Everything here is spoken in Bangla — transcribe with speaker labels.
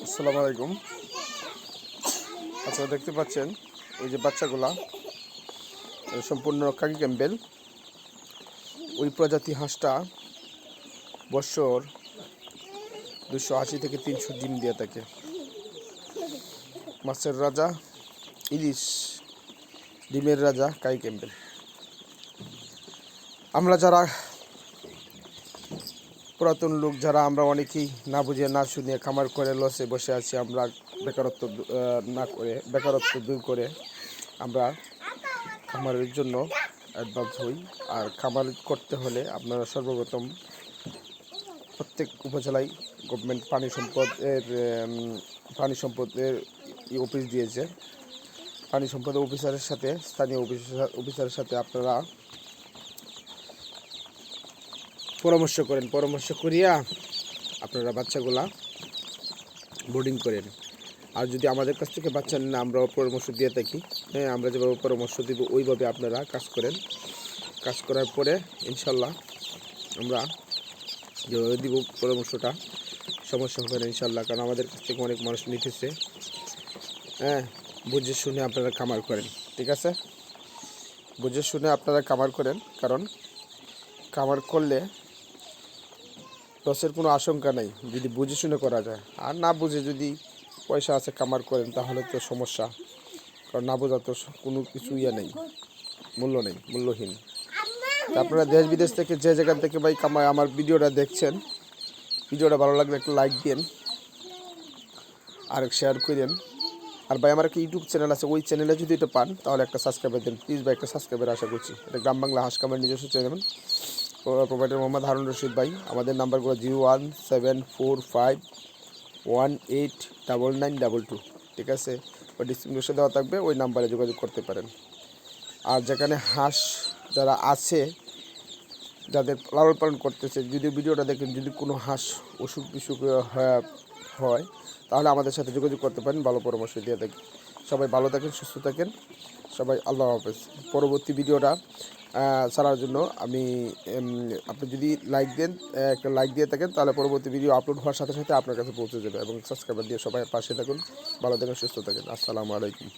Speaker 1: আসসালামু আলাইকুম। আপনারা দেখতে পাচ্ছেন ওই যে বাচ্চাগুলা সম্পূর্ণ কাকি ক্যাম্বেল। ওই প্রজাতি হাঁসটা বছর 280 থেকে 300 ডিম দিয়ে থাকে। মাছের রাজা ইলিশ, ডিমের রাজা কাকি ক্যাম্বেল। আমরা যারা পুরাতন লোক, যারা আমরা অনেকেই না বুঝে না শুনিয়ে খামার করে লসে বসে আছি, আমরা বেকারত্ব দূর করে আমরা খামারের জন্য অ্যাডভান্স হই। আর খামার করতে হলে আপনারা সর্বপ্রথম প্রত্যেক উপজেলায় গভর্নমেন্ট পানি সম্পদের অফিস দিয়েছে। পানি সম্পদ অফিসারের সাথে, স্থানীয় অফিসারের সাথে আপনারা পরামর্শ করিয়া আপনারা বাচ্চাগুলা বোর্ডিং করেন। আর যদি আমাদের কাছ থেকে বাচ্চা নেন, আমরাও পরামর্শ দিয়ে থাকি। হ্যাঁ, আমরা যেভাবে পরামর্শ দিব ওইভাবে আপনারা কাজ করেন। কাজ করার পরে ইনশাল্লাহ আমরা যেভাবে দিব পরামর্শটা, সমস্যা হবে না ইনশাল্লাহ। কারণ আমাদের কাছ থেকে অনেক মানুষ নিতেছে। হ্যাঁ, বুঝে শুনে আপনারা খামার করেন, ঠিক আছে? বুঝে শুনে আপনারা খামার করেন, কারণ খামার করলে লসের কোনো আশঙ্কা নেই যদি বুঝে শুনে করা যায়। আর না বুঝে যদি পয়সা আছে খামার করেন তাহলে তো সমস্যা। কারণ না বোঝা তো কোনো কিছু নেই, মূল্যহীন। আপনারা দেশ বিদেশ থেকে যে জায়গা থেকে ভাই আমার ভিডিওটা দেখছেন, ভিডিওটা ভালো লাগলে একটা লাইক দিন আর শেয়ার করেন। আর ভাই আমার একটা ইউটিউব চ্যানেল আছে, ওই চ্যানেলে যদি এটা পান তাহলে একটা সাবস্ক্রাইবার দেন প্লিজ ভাই, একটা সাবস্ক্রাইবার আশা করছি। এটা গ্রাম বাংলা হাঁস খামার নিজস্ব চ্যানেল, প্রোভাইডার মোহাম্মদ হারুন রশিদ ভাই। আমাদের নাম্বারগুলো 01745189922, ঠিক আছে? ওই ডিসক্রিপশনে দেওয়া থাকবে, ওই নাম্বারে যোগাযোগ করতে পারেন। আর যেখানে হাঁস যারা আছে, যাদের লালন পালন করতেছে, যদি ভিডিওটা দেখেন, যদি কোনো হাঁস অসুখ বিসুখ হয় তাহলে আমাদের সাথে যোগাযোগ করতে পারেন, ভালো পরামর্শ দিয়ে থাকি। সবাই ভালো থাকেন, সুস্থ থাকেন সবাই। আল্লাহ হাফেজ। পরবর্তী ভিডিওটা ছাড়ার জন্য আপনি যদি একটা লাইক দিয়ে থাকেন তাহলে পরবর্তী ভিডিও আপলোড হওয়ার সাথে সাথে আপনার কাছে পৌঁছে যাবে। এবং সাবস্ক্রাইবার দিয়ে সবাই পাশে থাকুন, ভালো থাকেন, সুস্থ থাকেন। আসসালামু আলাইকুম।